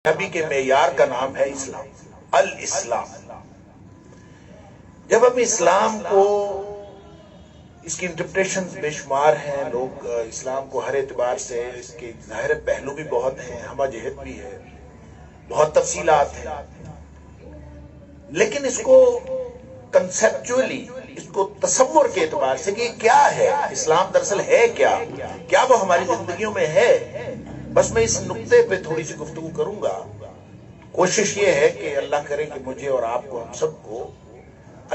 نبی کے معیار کا نام ہے اسلام، الاسلام۔ جب ہم اسلام کو، اس کی انٹرپریشن بے شمار ہیں، لوگ اسلام کو ہر اعتبار سے، اس کے ظاہر پہلو بھی بہت ہیں، ہمہ جہت بھی ہے، بہت تفصیلات ہیں، لیکن اس کو کنسیپچولی، اس کو تصور کے اعتبار سے کہ یہ کیا ہے، اسلام دراصل ہے کیا وہ ہماری زندگیوں میں ہے، بس میں اس نقطے پہ تھوڑی سی گفتگو کروں گا۔ کوشش یہ ہے کہ اللہ کرے کہ مجھے اور آپ کو، ہم سب کو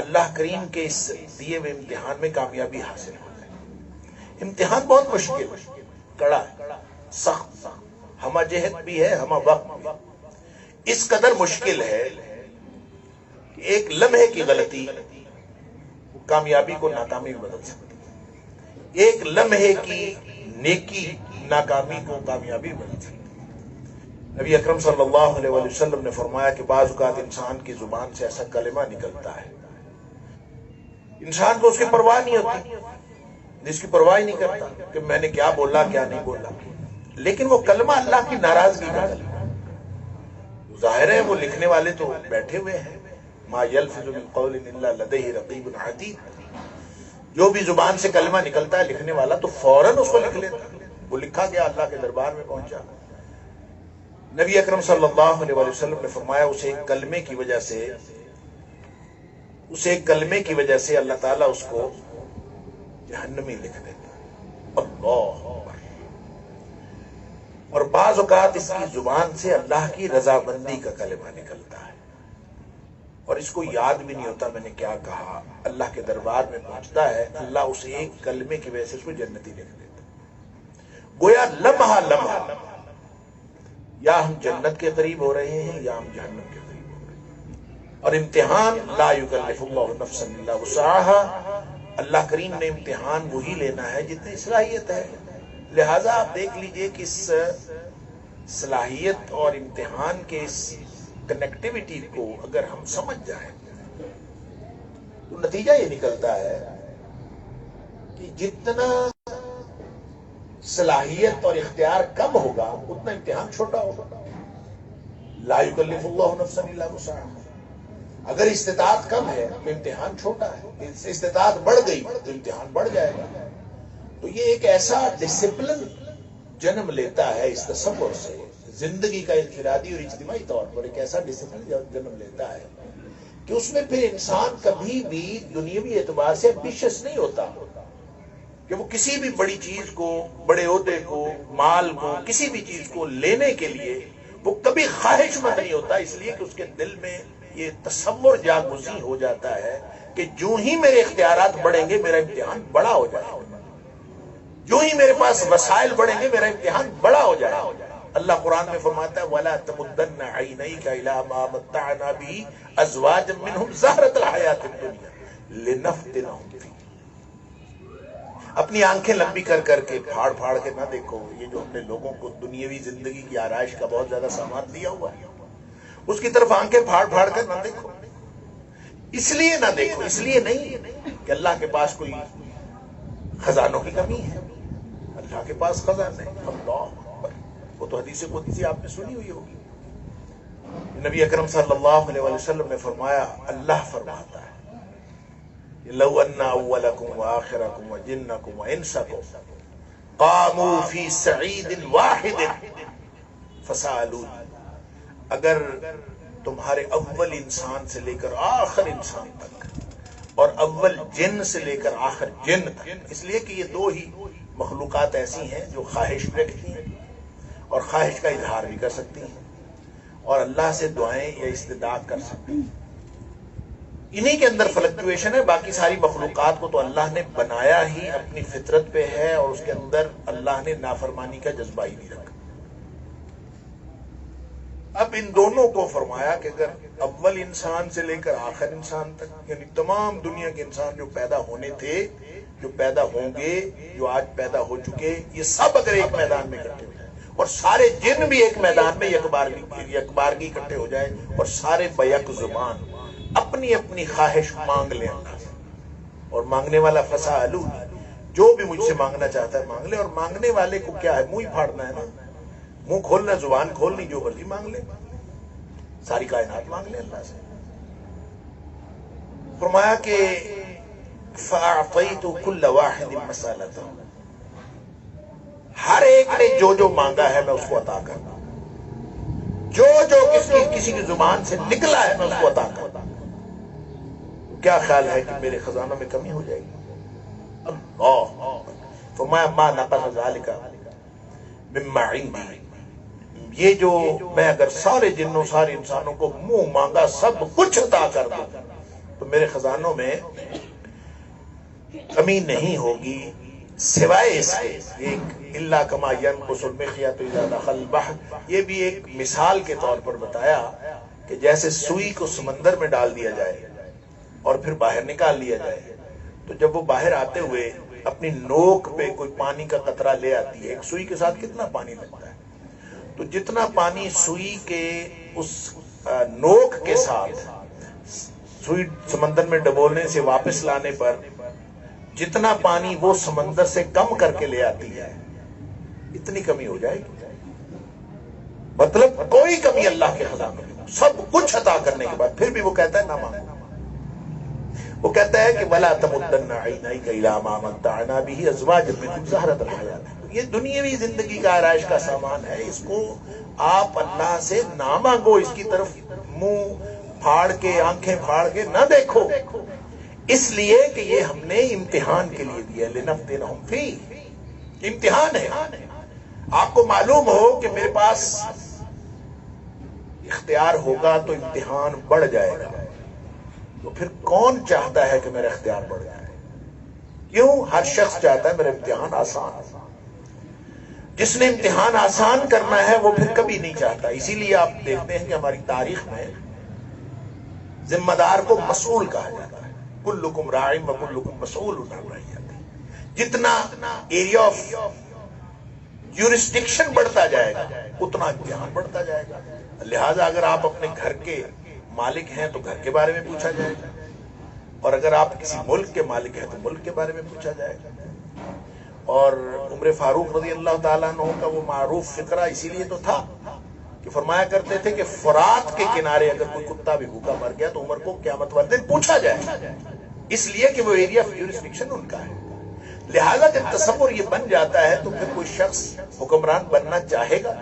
اللہ کریم کے اس دیے ہوئے امتحان میں کامیابی حاصل ہو جائے۔ امتحان بہت مشکل ہے، کڑا ہے، سخت، ہمہ جہت بھی ہے، ہمہ وقت بھی، اس قدر مشکل ہے کہ ایک لمحے کی غلطی کامیابی کو ناکامی میں بدل سکتی ہے، ایک لمحے کی نیکی ناکامی کو کامیابی میں بدل سکتی ہے۔ نبی اکرم صلی اللہ علیہ وسلم نے فرمایا کہ بعض اوقات انسان کی زبان سے ایسا کلمہ نکلتا ہے، انسان کو اس کی پرواہ نہیں ہوتی، جس کی پرواہ نہیں کرتا کہ میں نے کیا بولا کیا نہیں بولا، لیکن وہ کلمہ اللہ کی ناراضگی کا کلمہ، ظاہر ہے وہ لکھنے والے تو بیٹھے ہوئے ہیں، ما یلفظ من قول الا لدیہ رقیب عتید، جو بھی زبان سے کلمہ نکلتا ہے لکھنے والا تو فوراً اس کو لکھ لیتا، وہ لکھا گیا، اللہ کے دربار میں پہنچا۔ نبی اکرم صلی اللہ علیہ وسلم نے فرمایا اسے ایک کلمے کی وجہ سے اللہ تعالیٰ اس کو جہنمی لکھ دیتا۔ اللہ اکبر۔ اور بعض اوقات اس کی زبان سے اللہ کی رضامندی کا کلمہ نکلتا ہے اور اس کو یاد بھی نہیں ہوتا میں نے کیا کہا، اللہ کے دربار میں پہنچتا ہے، اللہ اس ایک کلمے کی وجہ سے اس کو جنتی لکھ دیتا۔ گویا لمحہ لمحہ یا ہم جنت کے قریب ہو رہے ہیں یا ہم جہنم کے قریب ہو رہے ہیں۔ اور امتحان لا یکلف اللہ نفسا الا وسعها، اللہ کریم نے امتحان وہی لینا ہے جتنی صلاحیت ہے، لہذا آپ دیکھ لیجئے کہ اس صلاحیت اور امتحان کے اس کنیکٹیوٹی کو اگر ہم سمجھ جائیں تو نتیجہ یہ نکلتا ہے کہ جتنا صلاحیت اور اختیار کم ہوگا اتنا امتحان چھوٹا ہوگا۔ لا یکلف اللہ نفسا الا وسعها، اگر استطاعت کم ہے تو امتحان چھوٹا ہے، استطاعت بڑھ گئی تو امتحان بڑھ جائے گا۔ تو یہ ایک ایسا ڈسپلن جنم لیتا ہے اس تصور سے، زندگی کا انفرادی اور اجتماعی طور پر ایک ایسا ڈسپلن جنم لیتا ہے کہ اس میں پھر انسان کبھی بھی دنیاوی اعتبار سے ایمبیشس نہیں ہوتا کہ وہ کسی بھی بڑی چیز کو، بڑے عہدے کو، مال کو، کسی بھی چیز کو لینے کے لیے وہ کبھی خواہش مند نہیں ہوتا، اس لیے کہ اس کے دل میں یہ تصور جاگزین ہو جاتا ہے کہ جو ہی میرے اختیارات بڑھیں گے میرا امتحان بڑا ہو جائے گا، جو ہی میرے پاس وسائل بڑھیں گے میرا امتحان بڑا ہو جائے گا۔ اللہ قرآن میں فرماتا ہے وَلَا تَمُدَّنَّ عَيْنَيْكَ إِلَىٰ مَا مَتَّعْنَا بِهِ أَزْوَاجًا مِّنْهُمْ زَهْرَةَ الْحَيَاةِ الدُّنْيَا لِنَفْتِنَهُمْ فِيهِ، اپنی آنکھیں لمبی کر کر کے پھاڑ پھاڑ کے نہ دیکھو، یہ جو ہم نے لوگوں کو دنیاوی زندگی کی آرائش کا بہت زیادہ سامان دیا ہوا ہے اس کی طرف آنکھیں پھاڑ پھاڑ کر نہ دیکھو، اس لیے نہ دیکھو، اس لیے نہیں کہ اللہ کے پاس کوئی خزانوں کی کمی ہے، اللہ کے پاس خزانے ہیں۔ اللہ اکبر، وہ تو حدیث قدسی آپ نے سنی ہوئی ہوگی، نبی اکرم صلی اللہ علیہ وسلم نے فرمایا، اللہ فرماتا ہے لو ان اولکم وآخرکم وجنکم وانسکم قاموا فی سعید واحد فسألونی، اگر تمہارے اول انسان سے لے کر آخر انسان تک اور اول جن سے لے کر آخر جن تک، اس لیے کہ یہ دو ہی مخلوقات ایسی ہیں جو خواہش رکھتی ہیں اور خواہش کا اظہار بھی کر سکتی ہیں اور اللہ سے دعائیں یا استدعا کر سکتی ہیں، انہی کے اندر فلکچویشن ہے، باقی ساری مخلوقات کو تو اللہ نے بنایا ہی اپنی فطرت پہ ہے اور اس کے اندر اللہ نے نافرمانی کا جذبہ ہی نہیں رکھا۔ اب ان دونوں کو فرمایا کہ اگر اول انسان سے لے کر آخر انسان تک، یعنی تمام دنیا کے انسان جو پیدا ہونے تھے، جو پیدا ہوں گے، جو آج پیدا ہو چکے، یہ سب اگر ایک میدان میں اکٹھے ہو جائیں اور سارے جن بھی ایک میدان میں یکبارگی اکٹھے ہو جائے اور سارے بیک زبان اپنی اپنی خواہش مانگ لیں اللہ سے، اور مانگنے والا فسألونی، جو بھی مجھ سے مانگنا چاہتا ہے مانگ لے، اور مانگنے والے کو کیا ہے، منہ ہی پھاڑنا ہے نا، منہ کھولنا، زبان کھولنی، جو مرضی مانگ لے، ساری کائنات مانگ لے اللہ سے۔ فرمایا کہ فَأَعْطَيْتُ كُلَّ وَاحِدٍ مَسَأَلَتَهُ، ہر ایک نے جو جو مانگا ہے میں اس کو عطا کرتا ہوں، جو جو کسی کی زبان سے نکلا ہے میں اس کو عطا کرتا ہوں۔ کیا خیال ہے کہ میرے خزانوں میں کمی ہو جائے گی؟ اللہ فرمایا ما نقص ذلك مما عندي، یہ جو میں اگر سارے جنوں سارے انسانوں کو منہ مانگا سب کچھ عطا کر دوں تو میرے خزانوں میں کمی نہیں ہوگی سوائے اس کے ایک الا کما ينقص المخيط اذا دخل البحر، یہ بھی ایک مثال کے طور پر بتایا کہ جیسے سوئی کو سمندر میں ڈال دیا جائے اور پھر باہر نکال لیا جائے، تو جب وہ باہر آتے ہوئے اپنی نوک پہ کوئی پانی کا قطرہ لے آتی ہے، ایک سوئی کے ساتھ کتنا پانی لگتا ہے، تو جتنا پانی سوئی کے اس نوک کے ساتھ سوئی سمندر میں ڈبولنے سے واپس لانے پر جتنا پانی وہ سمندر سے کم کر کے لے آتی ہے، اتنی کمی ہو جائے گی۔ مطلب کوئی کمی اللہ کے خزانے میں، سب کچھ عطا کرنے کے بعد پھر بھی وہ کہتا ہے نہ مانگو۔ وہ کہتا ہے کہ وَلَا تَمُدَّنَّ عَيْنَيْكَ إِلَىٰ مَا مَتَّعْنَا بِهِ أَزْوَاجًا مِّنْهُمْ زَهْرَةَ الْحَيَاةِ، یہ دنیاوی زندگی کا آرائش کا سامان ہے، اس کو آپ اللہ سے نہ مانگو، اس کی طرف منہ پھاڑ کے آنکھیں پھاڑ کے نہ دیکھو، اس لیے کہ یہ ہم نے امتحان کے لیے دیا، لِنَفْتِنَهُمْ فِيهِ، امتحان ہے۔ آپ کو معلوم ہو کہ میرے پاس اختیار ہوگا تو امتحان بڑھ جائے گا، تو پھر کون چاہتا ہے کہ میرا اختیار بڑھ جائے؟ کیوں؟ ہر شخص چاہتا ہے میرا امتحان آسان، جس نے امتحان آسان کرنا ہے وہ پھر کبھی نہیں چاہتا۔ اسی لیے آپ دیکھتے ہیں کہ ہماری تاریخ میں ذمہ دار کو مسئول کہا جاتا ہے، کلکم راع وکلکم مسئول عن رعیتہ، جتنا ایریا آف جورسڈکشن بڑھتا جائے گا اتنا امتحان بڑھتا جائے گا، لہذا اگر آپ اپنے گھر کے مالک ہیں تو گھر کے بارے میں پوچھا جائے گا، اور اگر آپ کسی ملک کے مالک ہیں تو ملک کے بارے میں پوچھا جائے گا۔ اور عمر فاروق رضی اللہ تعالیٰ عنہ کا وہ معروف فقرہ اسی لیے تو تھا کہ فرمایا کرتے تھے کہ فرات کے کنارے اگر کوئی کتا بھی بھوکا مر گیا تو عمر کو قیامت والے دن پوچھا جائے، اس لیے کہ وہ ایریا آف جورسڈکشن ان کا ہے۔ لہذا جب تصور یہ بن جاتا ہے تو پھر کوئی شخص حکمران بننا چاہے گا،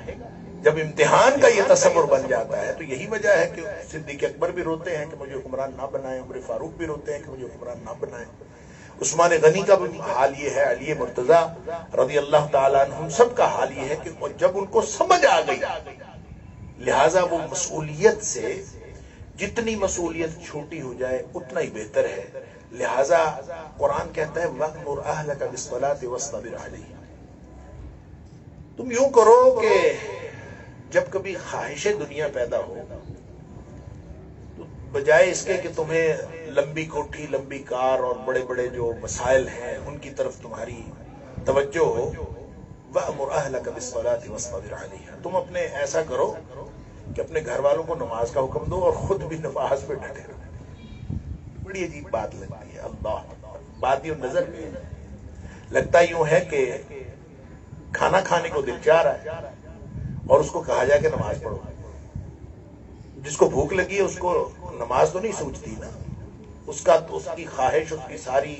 جب امتحان کا یہ تصور بن جاتا ہے تو یہی وجہ ہے کہ صدیق اکبر بھی روتے ہیں کہ مجھے حکمران نہ بنائیں، عمر فاروق بھی روتے ہیں کہ مجھے حکمران نہ بنائیں، عثمان غنی کا بھی حال یہ ہے، علی مرتضیٰ رضی اللہ تعالیٰ عنہ سب کا حال یہ ہے کہ جب ان کو سمجھ آ گئی، لہٰذا وہ مسئولیت سے جتنی مسئولیت چھوٹی ہو جائے اتنا ہی بہتر ہے۔ لہٰذا قرآن کہتا ہے وَأْمُرْ أَهْلَكَ بِالصَّلَاةِ وَاصْطَبِرْ عَلَيْهَا، تم یوں کرو کہ جب کبھی خواہش دنیا پیدا ہو تو بجائے اس کے کہ تمہیں لمبی کوٹھی، لمبی کار اور بڑے بڑے جو مسائل ہیں ان کی طرف تمہاری توجہ ہو، وَأْمُرْ أَهْلَكَ بِالصَّلَاةِ وَاصْطَبِرْ عَلَيْهَا، تم اپنے ایسا کرو کہ اپنے گھر والوں کو نماز کا حکم دو اور خود بھی نماز پہ ڈٹے رہو۔ بڑی عجیب بات لگتی ہے، اللہ بات یوں نظر میں لگتا یوں ہے کہ کھانا کھانے کو دل چاہ رہا ہے اور اس کو کہا جائے کہ نماز پڑھو، جس کو بھوک لگی ہے اس کو نماز تو نہیں سوچتی نا، اس کی خواہش، اس کی ساری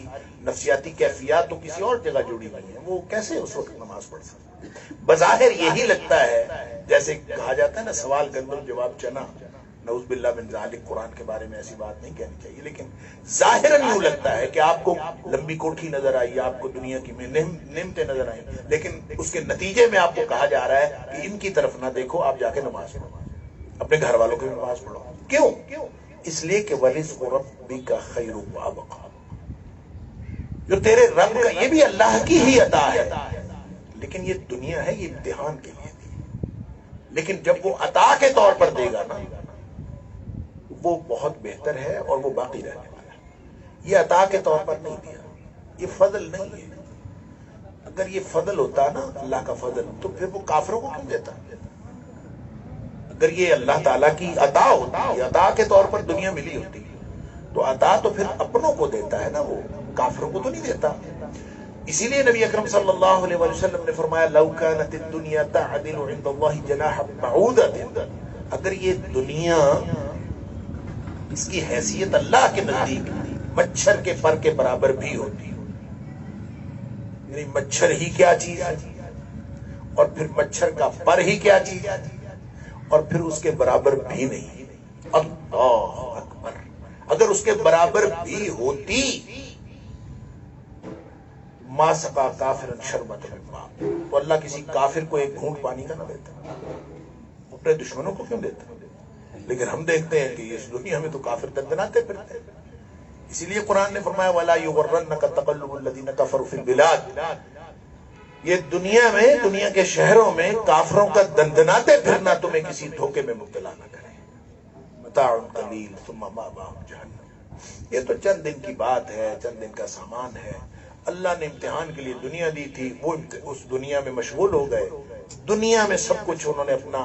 نفسیاتی کیفیات تو کسی اور جگہ جڑی ہوئی ہے، وہ کیسے اس وقت نماز پڑھ سکتا؟ بظاہر یہی لگتا ہے، جیسے کہا جاتا ہے نا سوال گندم جواب چنا، نعوذ باللہ من ذالک، قرآن کے بارے میں ایسی بات نہیں کہنی چاہیے، لیکن ظاہراً یوں لگتا ہے کہ آپ کو لمبی کوٹھی نظر آئی، آپ کو دنیا کی نعمتیں نظر آئیں، لیکن اس کے نتیجے میں آپ کو کہا جا رہا ہے کہ ان کی طرف نہ دیکھو، آپ جا کے نماز پڑھو، اپنے گھر والوں کی نماز پڑھو۔ کیوں؟ اس لیے کہ وَرِزْقُ رَبِّكَ خَيْرٌ وَأَبْقَىٰ، جو تیرے رب کا، یہ بھی اللہ کی ہی عطا ہے، لیکن یہ دنیا ہے، یہ امتحان کے لیے دی، لیکن جب وہ عطا کے طور پر دے گا نا وہ بہت بہتر ہے اور وہ باقی رہنے والا ہے۔ یہ عطا کے طور پر نہیں دیا، یہ فضل نہیں ہے۔ اگر یہ فضل ہوتا نا اللہ کا فضل تو پھر وہ کافروں کو کیوں دیتا؟ اگر یہ اللہ تعالیٰ کی عطا ہوتی، عطا کے طور پر دنیا ملی ہوتی تو عطا تو پھر اپنوں کو دیتا ہے نا، وہ کافروں کو تو نہیں دیتا۔ اسی لیے نبی اکرم صلی اللہ علیہ وسلم نے فرمایا لو كانت الدنيا تعدل عند الله جناح بعوضة، اگر یہ دنیا اس کی حیثیت اللہ کے نزدیک مچھر کے پر کے برابر بھی ہوتی، یعنی مچھر ہی کیا چیز ہے، اور پھر مچھر کا پر ہی کیا چیز ہے، اور پھر اس کے برابر بھی نہیں، اللہ اکبر، اگر اس کے برابر بھی ہوتی ما سقا کافرا شربۃ من ماء، تو اللہ کسی کافر کو ایک گھونٹ پانی کا نہ دیتا، اپنے دشمنوں کو کیوں دیتا؟ لیکن ہم دیکھتے ہیں کہ اس دنیا میں تو کافر دندناتے پھرتے ہیں۔ اسی لیے قرآن نے فرمایا وَلَا يُغَرَّنَّكَ تَقَلُّبُ الَّذِينَ كَفَرُوا فِي الْبِلَادِ، یہ دنیا میں، دنیا کے شہروں میں کافروں کا دندناتے پھرنا تمہیں کسی دھوکے میں مبتلا نہ کرے، متاع قلیل ثم مأواہم جہنم، یہ تو چند دن کی بات ہے، چند دن کا سامان ہے، اللہ نے امتحان کے لیے دنیا دی تھی، وہ اس دنیا میں مشغول ہو گئے، دنیا میں سب کچھ انہوں نے اپنا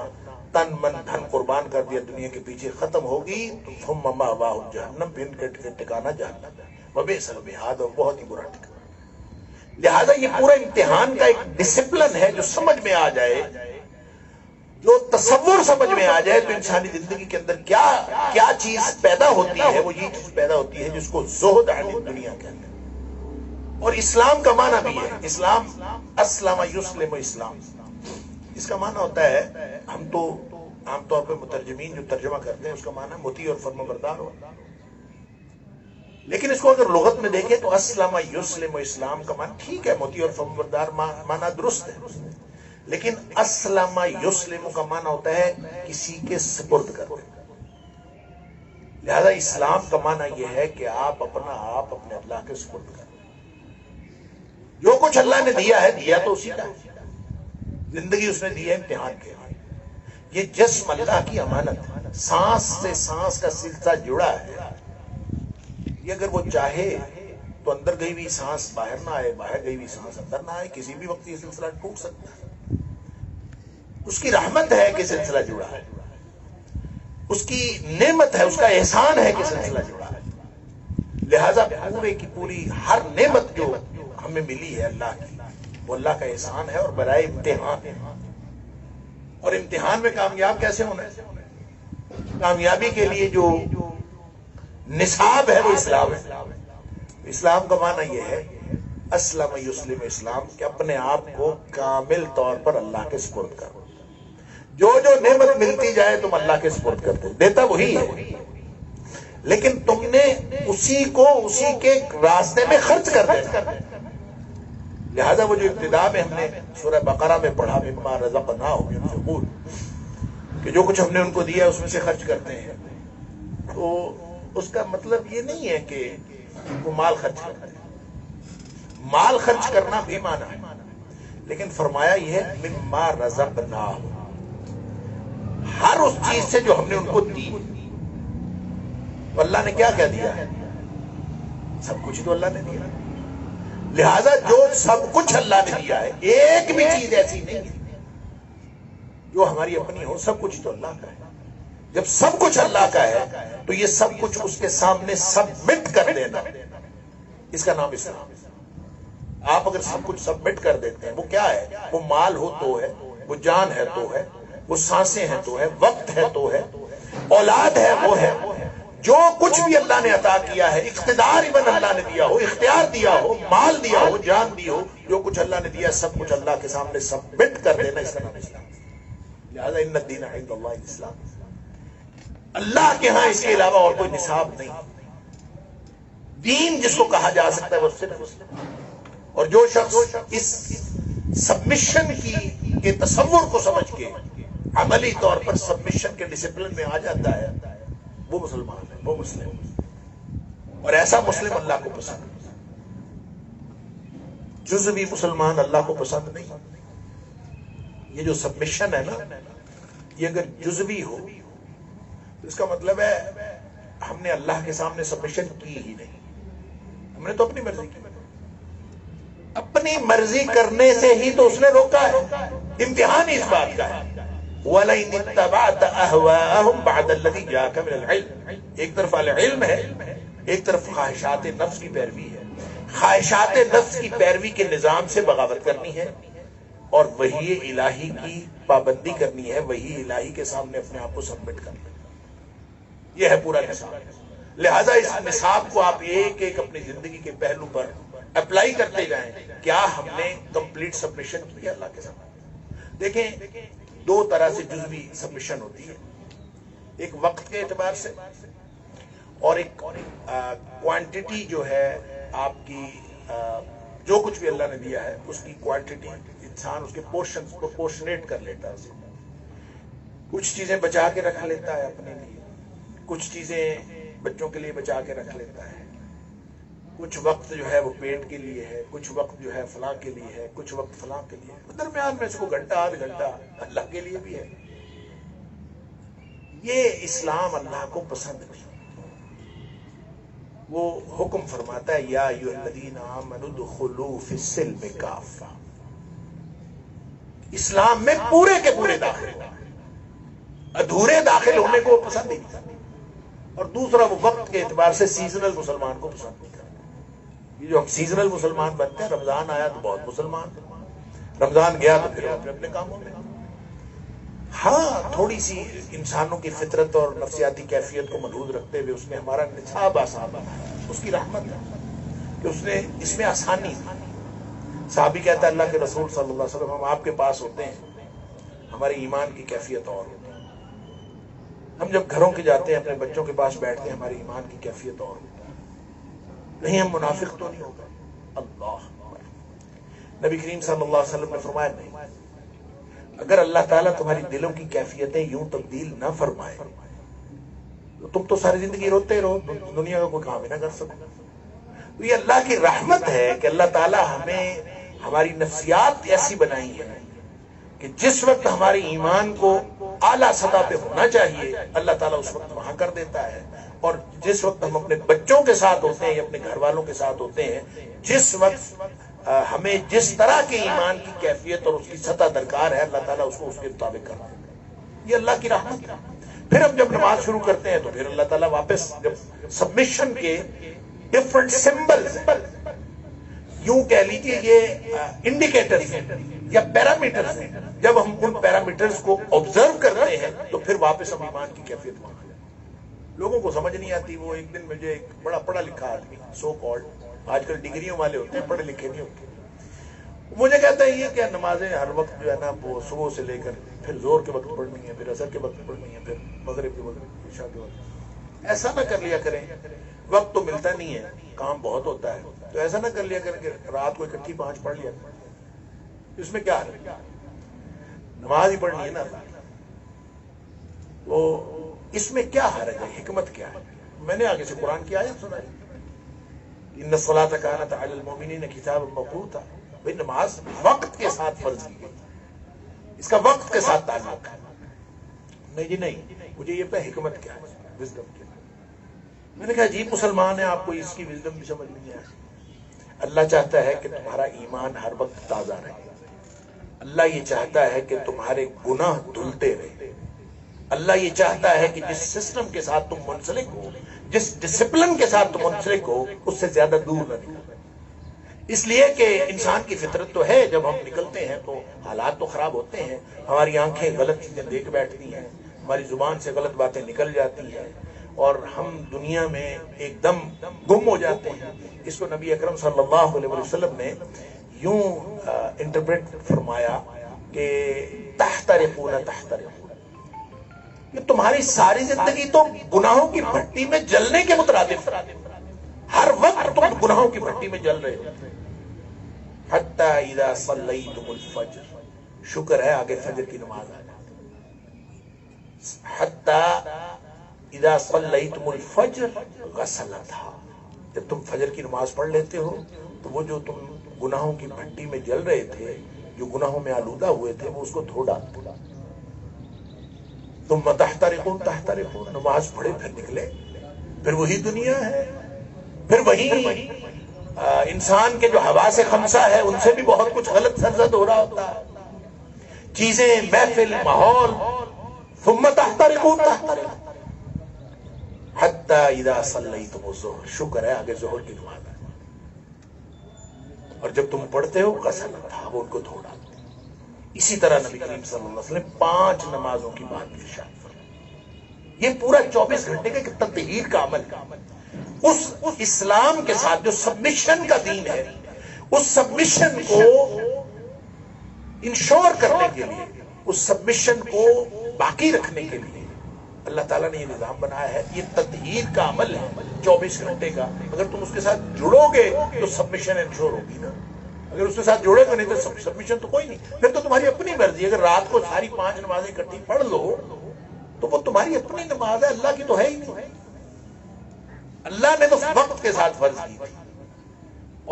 تن من دھن قربان کر دیا، دنیا کے پیچھے ختم ہوگی تو ثم مأواہم جہنم، پھر ان کے ٹھکانہ جہنم ہے، وبئس المہاد، اور بہت ہی برا ٹھکانہ۔ لہذا یہ پورا امتحان کا ایک ڈسپلن ہے جو سمجھ میں آ جائے، جو تصور سمجھ میں آ جائے، تو انسانی زندگی کے اندر کیا چیز پیدا ہوتی ہے، وہ یہ چیز پیدا ہوتی ہے جس کو زہد عن الدنیا کہتے ہیں۔ اور اسلام کا معنی بھی ہے، اسلام اسلم یسلم اسلام، اس کا معنی ہوتا ہے، ہم تو عام طور پہ مترجمین جو ترجمہ کرتے ہیں اس کا معنی مطیع اور فرمانبردار ہو، لیکن اس کو اگر لغت میں دیکھیں تو اسلم یسلم اسلام کا معنی ٹھیک ہے، مطیع اور فرمانبردار معنی درست ہے، لیکن اسلم یسلم کا معنی ہوتا ہے کسی کے سپرد کر دینا۔ لہذا اسلام کا معنی یہ ہے کہ آپ اپنا آپ اپنے اللہ کے سپرد کریں، جو کچھ اللہ نے دیا ہے، دیا تو اسی کا ہے، زندگی اس نے دی ہے امتحان کے لیے، یہ جسم اللہ کی امانت ہے، سانس سے سانس کا سلسلہ جڑا ہے، یہ اگر وہ چاہے تو اندر گئی ہوئی سانس باہر نہ آئے، باہر گئی ہوئی سانس اندر نہ آئے، کسی بھی وقت یہ سلسلہ ٹوٹ سکتا ہے، اس کی رحمت ہے کہ سلسلہ جڑا ہے، اس کی نعمت ہے، اس کا احسان ہے کہ سلسلہ جڑا ہے۔ لہذا پورے کی پوری ہر نعمت جو ہمیں ملی ہے اللہ کی، وہ اللہ کا احسان ہے اور برائے امتحان ہے، اور امتحان میں کامیاب کیسے ہونا ہے؟ کامیابی کے لیے جو نصاب ہے وہ اسلام ہے۔ اسلام کا معنی یہ ہے اسلم یسلم اسلام، کہ اپنے آپ کو کامل طور پر اللہ کے سپرد کرو، جو نعمت ملتی جائے تم اللہ کے سپرد کرتے، دیتا وہی ہے، لیکن تم نے اسی کو اسی کے راستے میں خرچ کر دینا۔ لہذا وہ جو ابتدا میں ہم نے سورہ بقرہ میں پڑھا مما رزقناہم ينفقون، کہ جو کچھ ہم نے ان کو دیا اس میں سے خرچ کرتے ہیں، تو اس کا مطلب یہ نہیں ہے کہ وہ مال خرچ کرتے ہیں، مال خرچ کرنا بھی مانا ہے، لیکن فرمایا یہ ہے مما رزقناہم، ہر اس چیز سے جو ہم نے ان کو دی، تو اللہ نے کیا کیا دیا ہے؟ سب کچھ تو اللہ نے دیا، لہذا جو سب کچھ اللہ نے دیا ہے، ایک بھی چیز ایسی نہیں ہے جو ہماری اپنی ہو، سب کچھ تو اللہ کا ہے۔ جب سب کچھ اللہ کا ہے تو یہ سب کچھ اس کے سامنے سبمٹ کر دینا، اس کا نام اسلام ہے۔ آپ اگر سب کچھ سبمٹ کر دیتے ہیں، وہ کیا ہے؟ وہ مال ہو تو ہے، وہ جان ہے تو ہے، وہ سانسیں ہیں تو ہے، وقت ہے تو ہے، اولاد ہے وہ ہے، جو کچھ بھی اللہ نے عطا کیا ہے، اقتدار ایون اللہ نے دیا ہو، اختیار دیا ہو، مال دیا ہو، جان دی ہو، جو کچھ اللہ نے دیا سب کچھ اللہ کے سامنے سبمٹ کر دینا، اس کا نام اسلام ہے۔ لہذا ان الدین عند اللہ الاسلام، اللہ کے ہاں اس کے علاوہ اور کوئی نصاب نہیں، دین جس کو کہا جا سکتا ہے وہ صرف مسلم، اور جو شخص اس سبمشن کے تصور کو سمجھ کے عملی طور پر سبمشن کے ڈسپلن میں آ جاتا ہے، وہ مسلمان ہے، وہ مسلم، اور ایسا مسلم اللہ کو پسند ہے۔ جزوی مسلمان اللہ کو پسند نہیں۔ یہ جو سبمشن ہے نا، یہ اگر جزوی ہو تو اس کا مطلب ہے ہم نے اللہ کے سامنے سبمشن کی ہی نہیں، ہم نے تو اپنی مرضی کی، اپنی مرضی کرنے سے ہی تو اس نے روکا ہے۔ امتحان اس بات کا ہے وَلَئِنِ اتَّبَعْتَ أَهْوَاءَهُمْ بَعْدَ الَّذِي جَاءَكَ مِنَ الْعِلْمِ، ایک طرف العلم ہے، ایک طرف خواہشات نفس کی پیروی ہے۔ خواہشات نفس کی پیروی کے نظام سے بغاوت کرنی ہے اور وحی الہی کی پابندی کرنی ہے، وحی الہی کے سامنے اپنے آپ کو سبمٹ کرنا. یہ ہے پورا نصاب. لہذا اس نصاب کو آپ ایک ایک اپنی زندگی کے پہلو پر اپلائی کرتے جائیں. کیا ہم نے کمپلیٹ سبمیشن کی ہے اللہ کے سامنے؟ دیکھیں، دو طرح سے جزوی سبمیشن ہوتی ہے، ایک وقت کے اعتبار سے اور ایک کوانٹٹی جو ہے آپ کی، جو کچھ بھی اللہ نے دیا ہے اس کی کوانٹٹی انسان اس کے پورشن پروپورشنیٹ کر لیتا ہے اس کو. کچھ چیزیں بچا کے رکھ لیتا ہے اپنے لیے، کچھ چیزیں بچوں کے لیے بچا کے رکھ لیتا ہے، کچھ وقت جو ہے وہ پیٹ کے لیے ہے، کچھ وقت جو ہے فلاں کے لیے ہے، کچھ وقت فلاں کے لیے ہے، درمیان میں اس کو گھنٹہ آدھ گھنٹہ اللہ کے لیے بھی ہے. یہ اسلام اللہ کو پسند نہیں. وہ حکم فرماتا ہے یا ایھا الذین آمنوا ادخلوا فی السلم کافہ، اسلام میں پورے کے پورے داخل ہو، ادھورے داخل ہونے کو پسند ہی نہیں. اور دوسرا وہ وقت کے اعتبار سے سیزنل مسلمان کو پسند نہیں کرتا. یہ جو ہم سیزنل مسلمان بنتے ہیں، رمضان آیا تو بہت مسلمان، رمضان گیا تو پھر اپنے اپنے کاموں میں. ہاں، تھوڑی سی انسانوں کی فطرت اور نفسیاتی کیفیت کو محدود رکھتے ہوئے اس نے ہمارا نصاب آسان بنایا. اس کی رحمت ہے کہ اس نے اس میں آسانی. صحابی کہتا ہے اللہ کے رسول صلی اللہ علیہ وسلم، ہم آپ کے پاس ہوتے ہیں، ہمارے ایمان کی کیفیت اور ہوتی ہے. ہم جب گھروں کے جاتے ہیں، اپنے بچوں کے پاس بیٹھتے ہیں، ہماری ایمان کی کیفیت اور ہوتی ہے. نہیں، ہم منافق تو نہیں ہو گئے. اللہ نبی کریم صلی اللہ علیہ وسلم نے فرمایا نہیں، اگر اللہ تعالیٰ تمہاری دلوں کی کیفیتیں یوں تبدیل نہ فرمائے تو تم تو ساری زندگی روتے رہو، دنیا کا کوئی کام ہی نہ کر سکو. تو یہ اللہ کی رحمت ہے کہ اللہ تعالیٰ ہمیں ہماری نفسیات ایسی بنائی ہے کہ جس وقت ہمارے ایمان کو اعلیٰ سطح پہ ہونا چاہیے اللہ تعالیٰ اس وقت وہاں کر دیتا ہے. اور جس وقت ہم اپنے بچوں کے ساتھ ہوتے ہیں یا اپنے گھر والوں کے ساتھ ہوتے ہیں، جس وقت ہمیں جس طرح کے ایمان کی کیفیت اور اس کی سطح درکار ہے، اللہ تعالیٰ اس کو اس کے مطابق کر دیتا ہے. یہ اللہ کی رحمت ہے. پھر ہم جب نماز شروع کرتے ہیں تو پھر اللہ تعالیٰ واپس جب سبمیشن کے ڈفرنٹ سمبلز، یوں کہہ لیجیے یہ انڈیکیٹرز ہیں یا پیرامیٹرز ہیں، جب ہم ان پیرامیٹرز کو آبزرو کرتے ہیں تو پھر واپس ہم ایمان کی کیفیت میں آ جاتے ہیں. لوگوں کو سمجھ نہیں آتی. وہ ایک دن مجھے ایک بڑا پڑھا لکھا آدمی، سو کالڈ، آج کل ڈگریوں والے ہوتے ہیں، پڑھے لکھے نہیں ہوتے، مجھے کہتا ہے یہ کہ نمازیں ہر وقت جو ہے نا وہ صبح سے لے کر پھر زور کے وقت پڑھنی ہے، پھر عصر کے وقت پڑھنی ہے، پھر مغرب کے وقت، عشاء کے وقت. ایسا نہ کر لیا کریں، وقت تو ملتا نہیں ہے، کام بہت ہوتا ہے، تو ایسا نہ کر لیا کریں کہ رات کو اکٹھی 5 پڑھ لیا. اس میں کیا ہے؟ نماز ہی پڑھنی ہے نا. وہ اس میں کیا حرج ہے؟ حکمت کیا ہے؟ میں نے آگے سے قرآن کی آیت سنائی، ان الصلاۃ کانت علی المؤمنین کتابا موقوتا. بھئی نماز وقت کے ساتھ فرض کی گئی، اس کا وقت کے ساتھ تعلق ہے. نہیں جی نہیں، مجھے یہ پہ حکمت کیا ہے، وزڈم کیا ہے. میں نے کہا عجیب مسلمان ہے، آپ کو اس کی وزڈم بھی سمجھ نہیں آئی. اللہ چاہتا ہے کہ تمہارا ایمان ہر وقت تازہ رہے. اللہ یہ چاہتا ہے کہ تمہارے گناہ دھلتے رہے. اللہ یہ چاہتا ہے کہ جس سسٹم کے ساتھ تم منسلک ہو، جس ڈسپلن کے ساتھ تم منسلک ہو، اس سے زیادہ دور نہ نکلو. اس لیے کہ انسان کی فطرت تو ہے، جب ہم نکلتے ہیں تو حالات تو خراب ہوتے ہیں، ہماری آنکھیں غلط چیزیں دیکھ بیٹھتی ہیں، ہماری زبان سے غلط باتیں نکل جاتی ہیں اور ہم دنیا میں ایک دم گم ہو جاتے ہیں. اس کو نبی اکرم صلی اللہ علیہ وسلم نے یوں انٹرپریٹ فرمایا کہ تحترقون تحترقون، کہ تمہاری ساری زندگی تو گناہوں کی بھٹی میں جلنے کے مترادف، ہر وقت تم گناہوں کی بھٹی میں جل رہے ہو. حتی اذا صلیتم الفجر، شکر ہے آگے فجر کی نماز آ جاتی. حتی اذا صلیتم الفجر غسلتھا، جب تم فجر کی نماز پڑھ لیتے ہو تو وہ جو تم گناہوں کی بھٹی میں جل رہے تھے، جو گناہوں میں آلودہ ہوئے تھے، وہ اس کو دھو ڈالتے. تم تحترقون تحترقون، نماز پڑھے پھر نکلے، پھر وہی دنیا ہے، پھر وہی انسان کے جو حواس خمسہ ہے ان سے بھی بہت کچھ غلط سرزد ہو رہا ہوتا ہے، چیزیں، محفل، ماحول. ثم تحترقون تحترقون حتی اذا صلیتم الظہر، شکر ہے آگے ظہر کی نماز ہے. اور جب تم پڑھتے ہو غسل تھا وہ ان کو دھو ڈالتے. اسی طرح نبی کریم صلی اللہ علیہ وسلم 5 نمازوں کی بات ارشاد فرمائی. یہ پورا 24 گھنٹے کا ایک تطہیر کا عمل ہے. اس اسلام کے ساتھ جو سبمیشن کا دین ہے، اس سبمیشن کو انشور کرنے کے لیے، اس سبمیشن کو باقی رکھنے کے لیے اللہ تعالیٰ نے یہ نظام بنایا ہے. یہ تطہیر کا عمل ہے 24 گھنٹے کا. اگر تم اس کے ساتھ جڑو گے تو سبمیشن انشور ہوگی نا. اگر اس کے ساتھ جڑے گا نہیں تو سبمیشن تو کوئی نہیں. پھر تو تمہاری اپنی مرضی. اگر رات کو ساری 5 نمازیں اکٹھی پڑھ لو تو وہ تمہاری اپنی نماز ہے، اللہ کی تو ہے ہی نہیں. اللہ نے تو وقت کے ساتھ فرض کی تھی.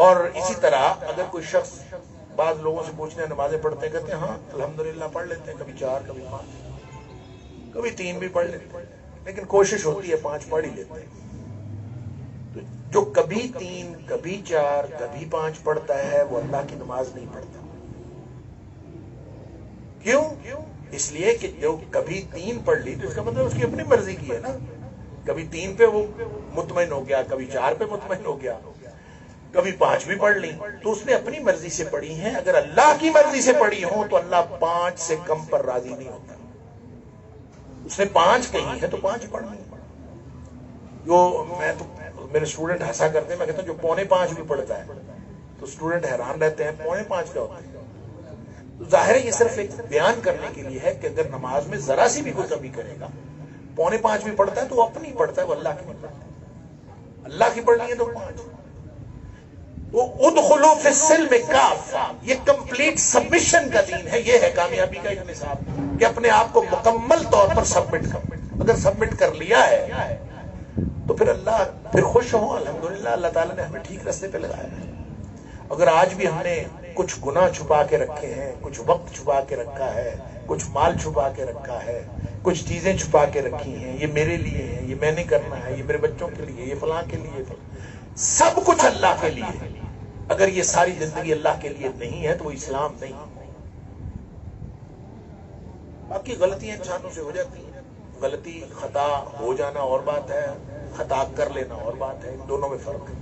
اور اسی طرح اگر کوئی شخص، بعض لوگوں سے پوچھتے ہیں نمازیں پڑھتے ہیں، کہتے ہیں ہاں الحمدللہ پڑھ لیتے ہیں، کبھی 4 کبھی 5 کبھی 3 بھی پڑھ لیتے ہیں، لیکن کوشش ہوتی ہے 5 پڑھ ہی لیتے ہیں. تو جو کبھی 3 کبھی 4 کبھی 5 پڑھتا ہے وہ اللہ کی نماز نہیں پڑھتا. کیوں؟ اس لیے کہ جو کبھی 3 پڑھ لی تو اس کا مطلب اس کی اپنی مرضی کی ہے نا. کبھی 3 پہ وہ مطمئن ہو گیا، کبھی 4 پہ مطمئن ہو گیا، کبھی 5 بھی پڑھ لی، تو اس نے اپنی مرضی سے پڑھی ہیں. اگر اللہ کی مرضی سے پڑھی ہوں تو اللہ 5 سے کم پر راضی نہیں ہوتا. اس نے 5 کہی ہے تو 5 پڑھنی. جو میں تو میرے اسٹوڈنٹ ہنسا کرتے ہیں، میں کہتا ہوں جو 4:45 بھی پڑھتا ہے تو اسٹوڈنٹ حیران رہتے ہیں 4:45 کیا ہوتا ہے. تو ظاہر ہے یہ صرف ایک بیان کرنے کے لیے ہے کہ اگر نماز میں ذرا سی بھی کوئی کمی کرے گا، 4:45 بھی پڑھتا ہے تو وہ اپنی پڑھتا ہے، وہ اللہ کی نہیں پڑھتا. اللہ کی پڑھنی ہے تو 5. وہ ادخلوا فی السلم کافہ، یہ کمپلیٹ سبمیشن کا دین ہے. یہ ہے کامیابی کا ایک نصاب کہ اپنے آپ کو مکمل طور پر سبمٹ کر. اگر سبمٹ کر لیا ہے تو پھر اللہ پھر خوش ہوں. الحمدللہ اللہ تعالیٰ نے ہمیں ٹھیک راستے پہ لگایا ہے. اگر آج بھی ہم نے کچھ گناہ چھپا کے رکھے ہیں، کچھ وقت چھپا کے رکھا ہے، کچھ مال چھپا کے رکھا ہے، کچھ چیزیں چھپا کے رکھی ہیں، یہ میرے لیے ہے، یہ میں نے کرنا ہے، یہ میرے بچوں کے لیے، یہ فلاں کے لیے، سب کچھ اللہ کے لیے. اگر یہ ساری زندگی اللہ کے لیے نہیں ہے تو وہ اسلام نہیں. باقی غلطیاں انسانوں سے ہو جاتی ہیں. غلطی خطا ہو جانا اور بات ہے، خطا کر لینا اور بات ہے. ان دونوں میں فرق ہے.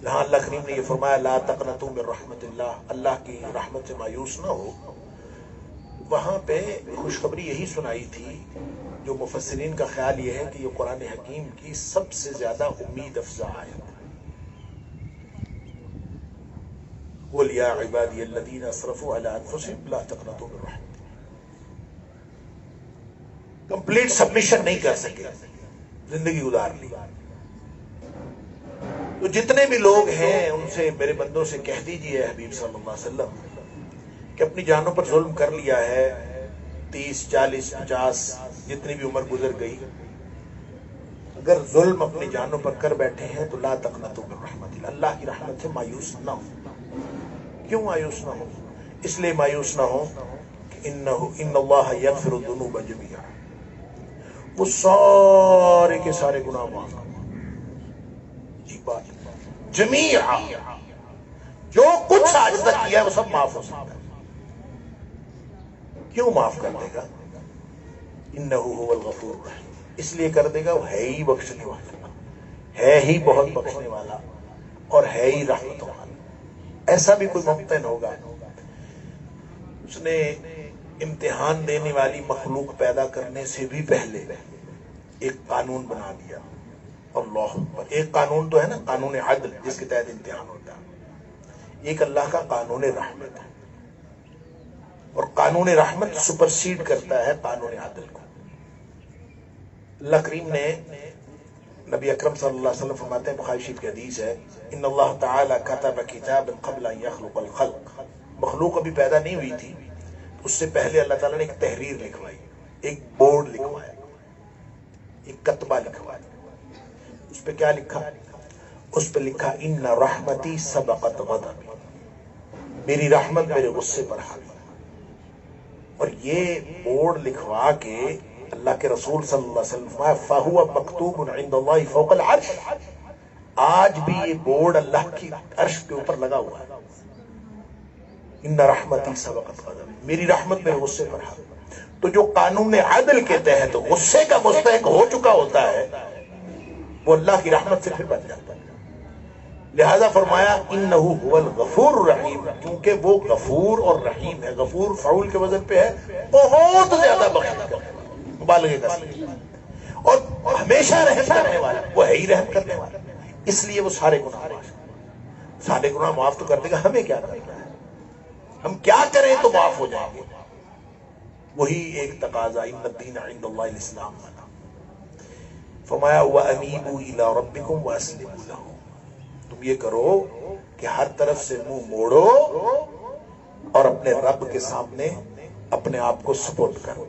یہاں اللہ کریم نے یہ فرمایا لا تقنطوا من رحمت اللہ، اللہ کی رحمت سے مایوس نہ ہو. وہاں پہ خوشخبری یہی سنائی تھی. جو مفسرین کا خیال یہ ہے کہ یہ قرآن حکیم کی سب سے زیادہ امید افزا آیت ہے. قل یا عبادی الذین اسرفوا علی انفسهم لا تقنطوا من رحمت. کمپلیٹ سبمیشن نہیں کر سکے، زندگی گزار لی. تو جتنے بھی لوگ ہیں ان سے، میرے بندوں سے کہہ دیجئے حبیب صلی اللہ علیہ وسلم کہ اپنی جانوں پر ظلم کر لیا ہے، 30 40 50 جتنی بھی عمر گزر گئی، اگر ظلم اپنی جانوں پر کر بیٹھے ہیں تو لا تقنطوا من رحمت اللہ، اللہ کی رحمت سے مایوس نہ ہو. کیوں مایوس نہ ہو؟ اس لیے مایوس نہ ہو کہ ان اللہ یغفر الذنوب جميعا، وہ سارے کے سارے گناہ معاف. جميعا، جو کچھ آج تک کیا ہے وہ سب معاف ہو سکتا ہے. کیوں معاف کر دے گا؟ انہ هو الغفور الرحیم، اس لیے کر دے گا وہ ہے ہی بخشنے والا، ہے ہی بہت بخشنے والا، اور ہے ہی رحمتوں والا. ایسا بھی کوئی ممکن ہوگا اس نے امتحان دینے والی مخلوق پیدا کرنے سے بھی پہلے ایک قانون بنا دیا. اللہ اکبر. ایک قانون تو ہے نا قانون عدل جس کے تحت امتحان ہوتا ہے، ایک اللہ کا قانون رحمت ہے، اور قانون رحمت سپرسیڈ کرتا ہے قانون عدل کو. اللہ کریم نے، نبی اکرم صلی اللہ علیہ وسلم فرماتے ہیں، بخاری شریف کی حدیث ہے، ان اللہ تعالی کتب کتابا قبل ان یخلق الخلق. مخلوق ابھی پیدا نہیں ہوئی تھی، اس سے پہلے اللہ تعالیٰ نے ایک تحریر لکھوائی، ایک بورڈ لکھوایا، ایک کتبہ لکھوایا. اس پہ کیا لکھا؟ اس پہ لکھا ان رحمتی سبقت غضبی، میری رحمت میرے غصے پر حاوی. اور یہ بورڈ لکھوا کے اللہ کے رسول صلی اللہ علیہ وسلم فَهُوَ مَكْتُوبٌ عِنْدَ اللَّهِ فَوْقَ الْعَرْشِ، آج بھی یہ بورڈ اللہ کی عرش کے اوپر لگا ہوا ہے. ان رحمتی سبقت غضبی، میری رحمت میرے غصے پر حاوی. تو جو قانون عدل کے تحت غصے کا مستحق ہو چکا ہوتا ہے وہ اللہ کی رحمت سے پھر بچ جاتا ہے. لہذا فرمایا انہ هو الغفور الرحیم، کیونکہ وہ غفور اور رحیم ہے. غفور فعول کے وزن پہ ہے بہت زیادہ بخشنے والا، مبالغے کا صیغہ، اور ہمیشہ رحم کرنے والا، وہ ہے ہی رحم کرنے والا. اس لیے وہ سارے گناہ معاف، سارے گناہ معاف تو کر دے گا. ہمیں کیا کرنا ہے؟ ہم کیا کریں تو معاف ہو جائیں گے؟ وہی ایک تقاضا ان الدین عند اللہ الاسلام والا. فرمایا وَأَنِيبُوا إِلَىٰ رَبِّكُمْ وَأَسْلِمُوا لَهُ، تم یہ کرو کہ ہر طرف سے منہ موڑو اور اپنے رب کے سامنے اپنے آپ کو سپورٹ کرو،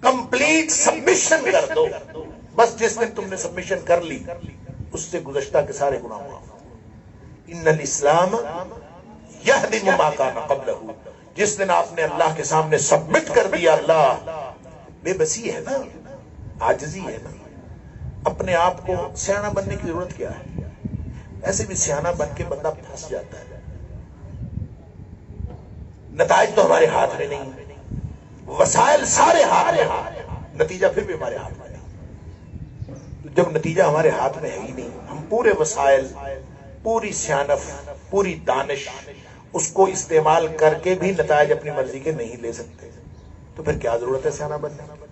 کمپلیٹ سبمیشن کر دو. بس جس دن تم نے سبمیشن کر لی اس سے گزشتہ کے سارے گناہ معاف. ان الاسلام یہدم ما کان قبلہ، جس دن آپ نے اللہ کے سامنے سبمٹ کر دیا، اللہ بے بسی ہے نا، عاجزی ہے نا، اپنے آپ کو سیانہ بننے کی ضرورت کیا ہے؟ ایسے بھی سیانہ بن کے بندہ پھنس جاتا ہے. نتائج تو ہمارے ہاتھ میں نہیں، وسائل سارے ہاتھ میں، نتیجہ پھر بھی ہمارے ہاتھ میں نہیں. جب نتیجہ ہمارے ہاتھ میں ہے ہی نہیں، ہم پورے وسائل، پوری سیانت، پوری دانش اس کو استعمال کر کے بھی نتائج اپنی مرضی کے نہیں لے سکتے، تو پھر کیا ضرورت ہے سیانہ بننے کی؟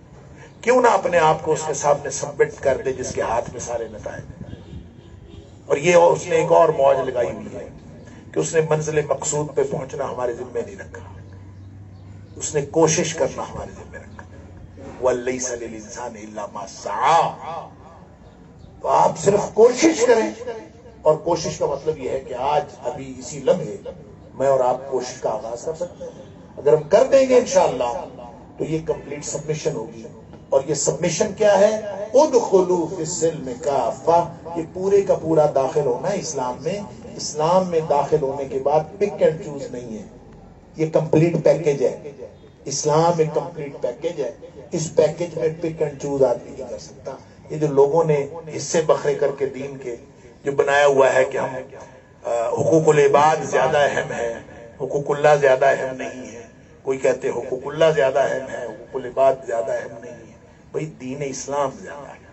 کیوں نہ اپنے آپ کو اس کے سامنے سبمٹ کر دے جس کے ہاتھ میں سارے نتائج. اور یہ اس نے ایک اور موج لگائی ہوئی ہے کہ اس نے منزل مقصود پہ پہنچنا ہمارے ذمہ نہیں رکھا، اس نے کوشش کرنا ہمارے ذمہ رکھا. وَلَيْسَ لِلْإِنسَانِ إِلَّا مَا سَعَىٰ، تو آپ صرف کوشش کریں. اور کوشش کا مطلب یہ ہے کہ آج ابھی اسی لمحے میں اور آپ کوشش کا آغاز کر سکتے ہیں. اگر ہم کر دیں گے انشاءاللہ تو یہ کمپلیٹ سبمیشن ہوگی. اور یہ سبمیشن کیا ہے؟ ادخلوا فی السلم کافہ، یہ پورے کا پورا داخل ہونا ہے اسلام میں. اسلام میں داخل ہونے کے بعد پک اینڈ چوز نہیں ہے، یہ کمپلیٹ پیکج ہے. اسلام ایک کمپلیٹ پیکج ہے، اس پیکج میں پک اینڈ چوز آدمی نہیں کر سکتا. یہ جو لوگوں نے حصے بکھرے کر کے دین کے جو بنایا ہوا ہے کہ ہم حقوق العباد زیادہ اہم ہے، حقوق اللہ زیادہ اہم نہیں ہے، کوئی کہتے حقوق اللہ زیادہ اہم ہے، حقوق العباد زیادہ اہم نہیں ہے. بھئی دین اسلام زیادہ ہے،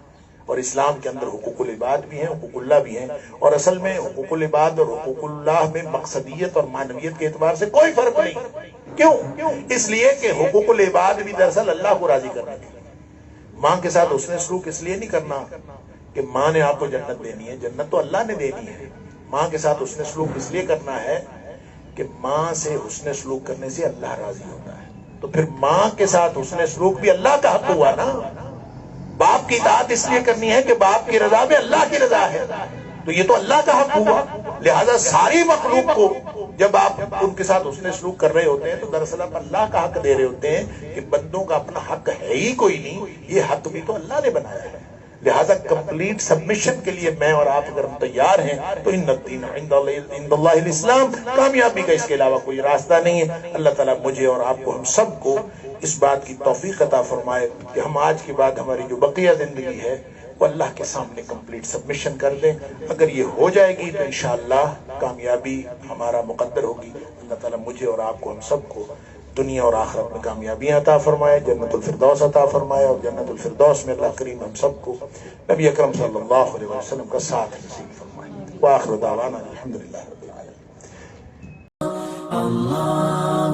اور اسلام کے اندر حقوق العباد بھی ہیں، حقوق اللہ بھی ہیں. اور اصل میں حقوق العباد اور حقوق اللہ میں مقصدیت اور معنویت کے اعتبار سے کوئی فرق نہیں. کیوں؟ اس لیے کہ حقوق العباد بھی دراصل اللہ کو راضی کرنے کے لیے. ماں کے ساتھ حسن سلوک اس لیے نہیں کرنا کہ ماں نے آپ کو جنت دینی ہے، جنت تو اللہ نے دینی ہے. ماں کے ساتھ حسن سلوک اس لیے کرنا ہے کہ ماں سے حسن سلوک کرنے سے اللہ راضی ہوتا ہے. تو پھر ماں کے ساتھ حسن سلوک بھی اللہ کا حق ہوا نا. باپ کی اطاعت اس لیے کرنی ہے کہ باپ کی رضا میں اللہ کی رضا ہے، تو یہ تو اللہ کا حق ہوا. لہذا ساری مخلوق کو جب آپ ان کے ساتھ حسن سلوک کر رہے ہوتے ہیں تو دراصل آپ اللہ کا حق دے رہے ہوتے ہیں کہ بندوں کا اپنا حق ہے ہی کوئی نہیں، یہ حق بھی تو اللہ نے بنایا ہے. لہذا کمپلیٹ سبمیشن کے لیے میں اور آپ اگر ہم تیار ہیں تو ان الدین عند اللہ الاسلام، کامیابی کا اس کے علاوہ کوئی راستہ نہیں ہے. اللہ تعالیٰ مجھے اور آپ کو، ہم سب کو اس بات کی توفیق عطا فرمائے کہ ہم آج کے بعد ہماری جو بقیہ زندگی ہے وہ اللہ کے سامنے کمپلیٹ سبمیشن کر دیں. اگر یہ ہو جائے گی تو انشاءاللہ کامیابی ہمارا مقدر ہوگی. اللہ تعالیٰ مجھے اور آپ کو، ہم سب کو دنیا اور آخرت میں کامیابیاں عطا فرمائے، جنت الفردوس عطا فرمائے، اور جنت الفردوس میں اللہ کریم ہم سب کو نبی اکرم صلی اللہ علیہ وسلم کا ساتھ نصیب فرمائے. وآخر دعوانا الحمدللہ رب العالمین. اللہ